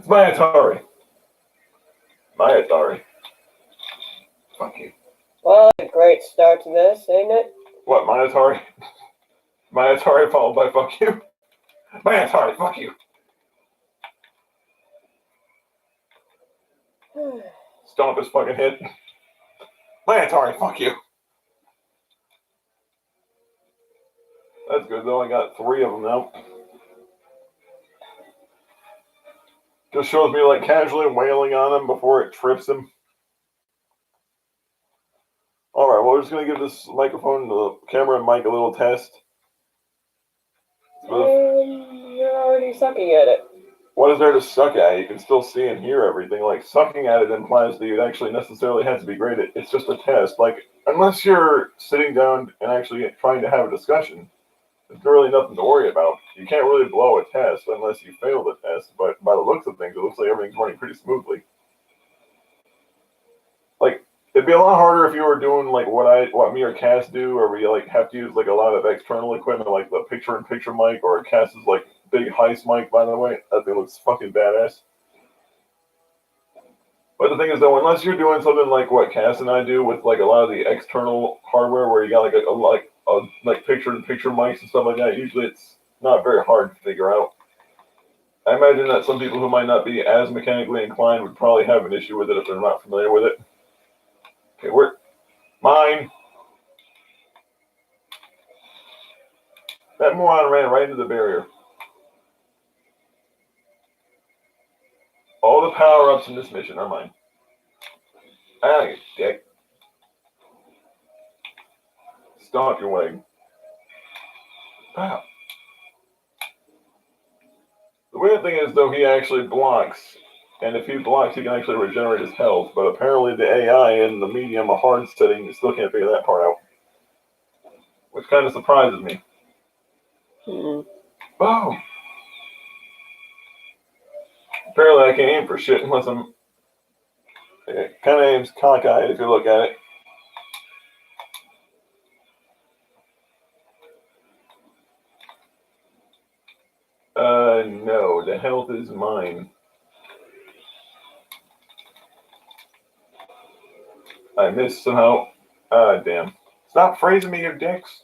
It's my Atari. My Atari. Fuck you. Well, a great start to this, ain't it? What, my Atari? My Atari followed by fuck you? My Atari, fuck you. Stomp his fucking head. My Atari, fuck you. That's good though, I got 3 of them now. Just shows me like casually wailing on him before it trips him. Alright, well we're just gonna give this microphone, the camera and mic a little test. You're already sucking at it. What is there to suck at? You can still see and hear everything. Like, sucking at it implies that you actually necessarily have to be great at it. It's just a test. Like, unless you're sitting down and actually trying to have a discussion, there's really nothing to worry about. You can't really blow a test unless you fail the test, but by the looks of things, it looks like everything's running pretty smoothly. Like, it'd be a lot harder if you were doing, like, what me or Cass do, or we, like, have to use, like, a lot of external equipment, like the picture-in-picture mic, or Cass's, like, big heist mic, by the way. That thing looks fucking badass. But the thing is, though, unless you're doing something like what Cass and I do with like a lot of the external hardware, where you got like picture-in-picture mics and stuff like that, usually it's not very hard to figure out. I imagine that some people who might not be as mechanically inclined would probably have an issue with it if they're not familiar with it. Okay, where? Mine. That moron ran right into the barrier. All the power-ups in this mission are mine. Ah, you dick. Stomp your leg. Wow. The weird thing is, though, he actually blocks. And if he blocks, he can actually regenerate his health. But apparently the AI in the medium or hard setting still can't figure that part out. Which kind of surprises me. Oh! Apparently I can't aim for shit unless I'm... It kind of aims cockeyed if you look at it. No. The health is mine. I missed somehow. Ah, damn. Stop freezing me, you dicks.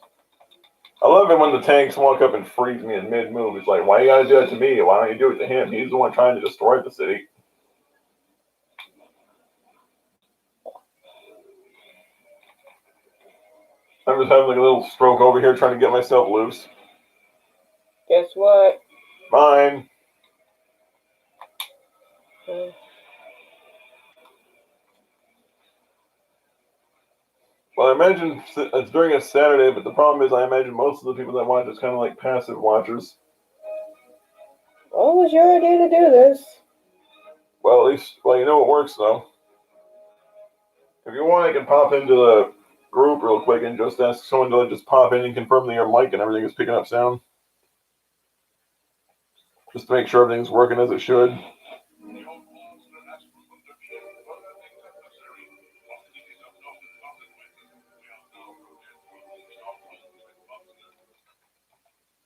I love it when the tanks walk up and freeze me in mid-move. It's like, why you gotta do that to me? Why don't you do it to him? He's the one trying to destroy the city. I'm just having like a little stroke over here trying to get myself loose. Guess what? Mine. Well, I imagine it's during a Saturday, but the problem is I imagine most of the people that watch is kind of like passive watchers. Well, it was your idea to do this. Well, at least, well, you know it works, though. If you want, I can pop into the group real quick and just ask someone to just pop in and confirm that your mic and everything is picking up sound. Just to make sure everything's working as it should.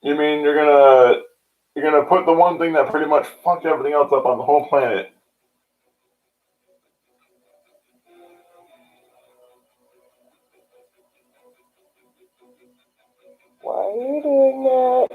You mean you're gonna put the one thing that pretty much fucked everything else up on the whole planet? Why are you doing that?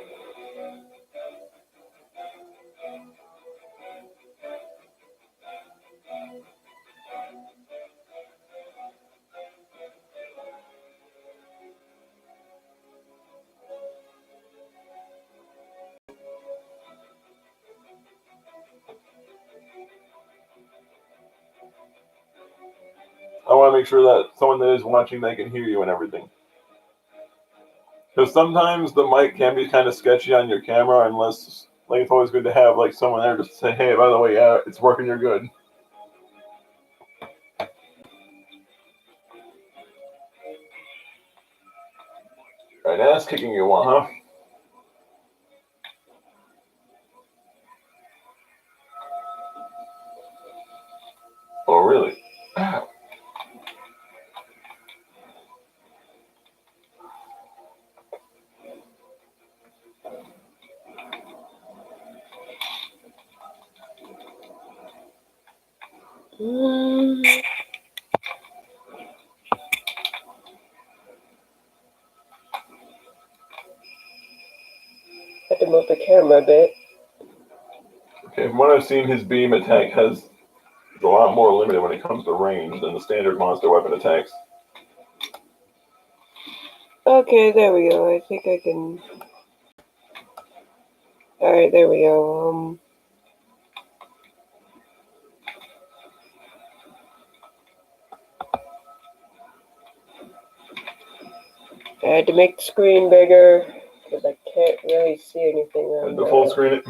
I want to make sure that someone that is watching, they can hear you and everything. Because sometimes the mic can be kind of sketchy on your camera, unless, like, it's always good to have, like, someone there just to say, hey, by the way, yeah, it's working, you're good. Right, ass kicking you want, huh? Oh, really? Ow. Had to move the camera a bit. Okay, from what I've seen, his beam attack is a lot more limited when it comes to range than the standard monster weapon attacks. Okay, there we go. I think I can. Alright, there we go. I had to make the screen bigger because I can't really see anything on The full screen it.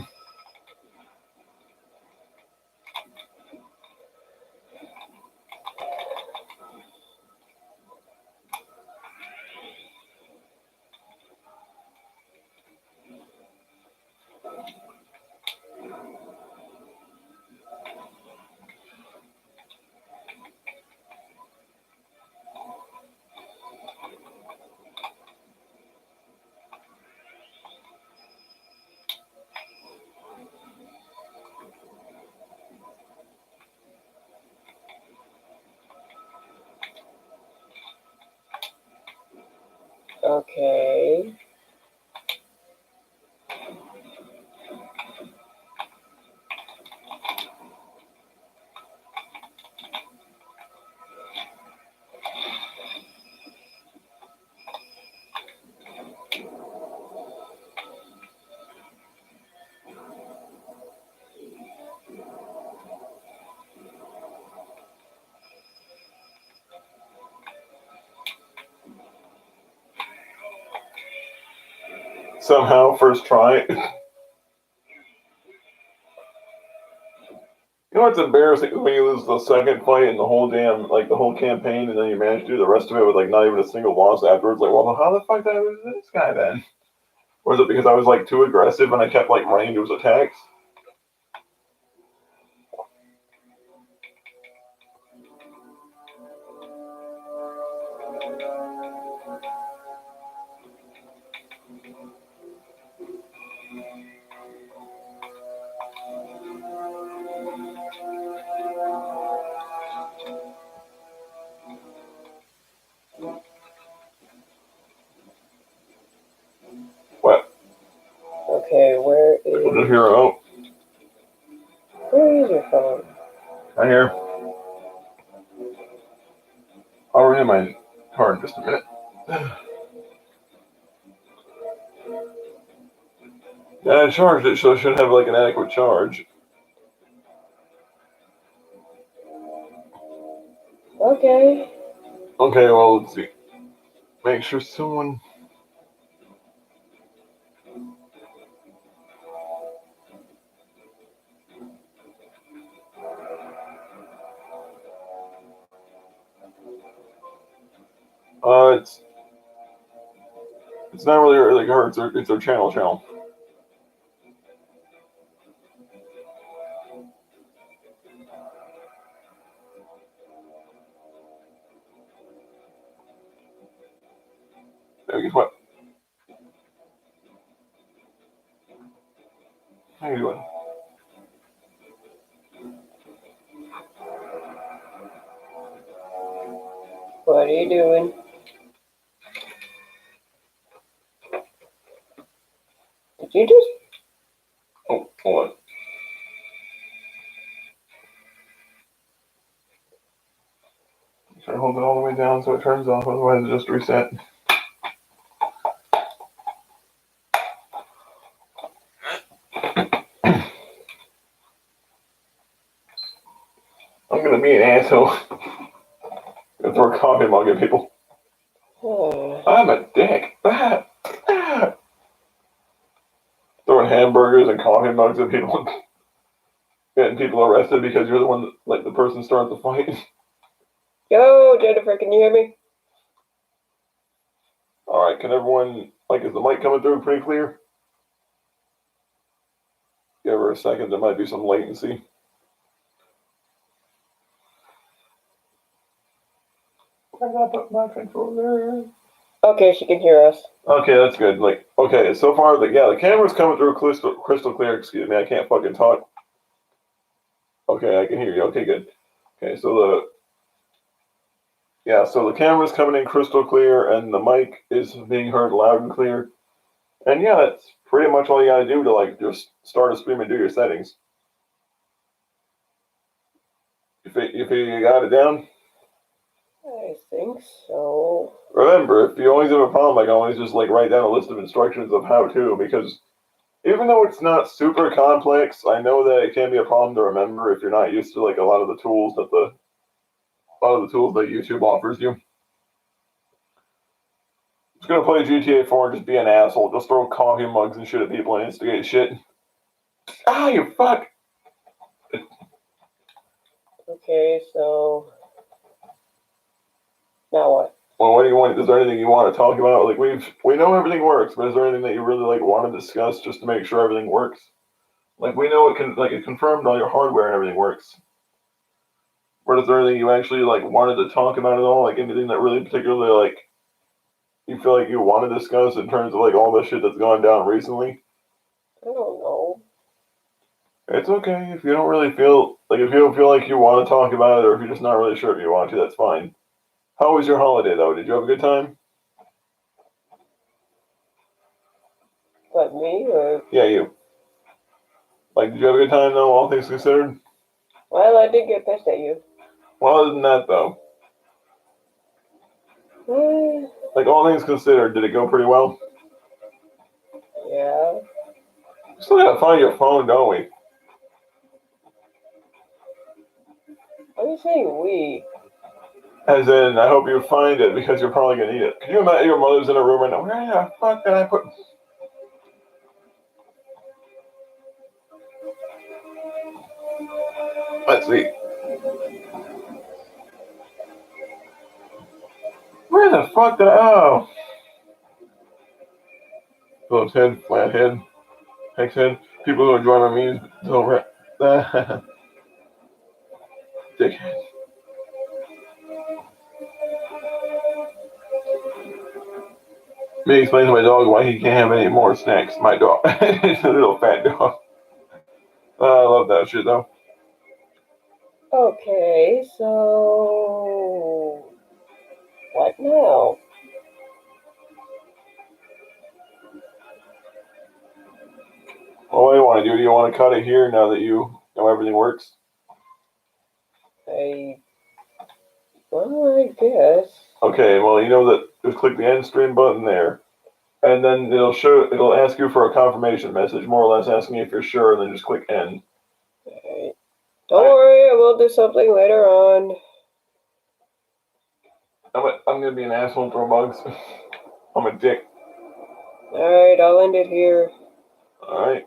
Okay. Somehow, first try. You know what's embarrassing when you lose the second fight in the whole damn, like the whole campaign, and then you manage to do the rest of it with like not even a single loss afterwards. Like, well, how the fuck did I lose this guy then? Or is it because I was like too aggressive and I kept like running to his attacks? What? Okay, where is Put it here out. where is your phone? Right here. I'll read my card in just a minute. Yeah, I charged it, so it should have like an adequate charge. Okay. Okay, well, let's see. Make sure someone. It's not really her. It's her channel. Hey, guess what? How you doing? What are you doing? Did you just? Oh, hold on. Try to hold it all the way down so it turns off, otherwise it just reset. I'm gonna be an asshole. I'm gonna throw a coffee mug at people. I'm a dick. Throwing hamburgers and coffee mugs at people. Getting people arrested because you're the one that, like, the person starts the fight. Yo, Jennifer, can you hear me? Alright, can everyone, like, is the mic coming through pretty clear? Give her a second, there might be some latency. I gotta put my controller. Okay, she can hear us. Okay, that's good. Like, okay, so far, the camera's coming through crystal clear. Excuse me, I can't fucking talk. Okay, I can hear you. Okay, good. Okay, so the camera's coming in crystal clear, and the mic is being heard loud and clear. And yeah, that's pretty much all you gotta do to like just start a stream and do your settings. If you got it down. I think so. Remember, if you always have a problem, I can always just like write down a list of instructions of how to, because even though it's not super complex, I know that it can be a problem to remember if you're not used to like a lot of the tools that YouTube offers you. Just gonna play GTA 4 and just be an asshole, just throw coffee mugs and shit at people and instigate shit. Ah, you fuck! Okay, so now what? Well, what do you want? Is there anything you want to talk about? Like we know everything works, but is there anything that you really like want to discuss just to make sure everything works? Like we know it confirmed all your hardware and everything works. But is there anything you actually like wanted to talk about at all? Like anything that really particularly like you feel like you want to discuss in terms of like all the shit that's gone down recently? I don't know. It's okay if you don't really feel like if you don't feel like you want to talk about it, or if you're just not really sure if you want to. That's fine. How was your holiday though? Did you have a good time? What, me or? Yeah, you. Like, did you have a good time though, all things considered? Well, I did get pissed at you. Well, other than that though, like all things considered, did it go pretty well? Yeah. We still gotta find your phone, don't we? Why are you saying we? As in, I hope you find it because you're probably gonna need it. Can you imagine your mother's in a room right now? Where the fuck did I put? Let's see. Where the fuck did I? Oh. Phillips head, flat head, hex head. People who enjoy my memes don't dickhead. Me explain to my dog why he can't have any more snacks. My dog. It's a little fat dog. I love that shit though. Okay, so what now? Well, what do you want to do? Do you want to cut it here now that you know everything works? Well, I guess. Okay, well, you know that just click the end stream button there. And then it'll ask you for a confirmation message, more or less asking if you're sure, and then just click end. Alright. Don't worry, I will do something later on. I'm gonna be an asshole and throw mugs. I'm a dick. Alright, I'll end it here. Alright.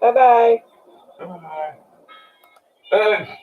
Bye-bye. Bye.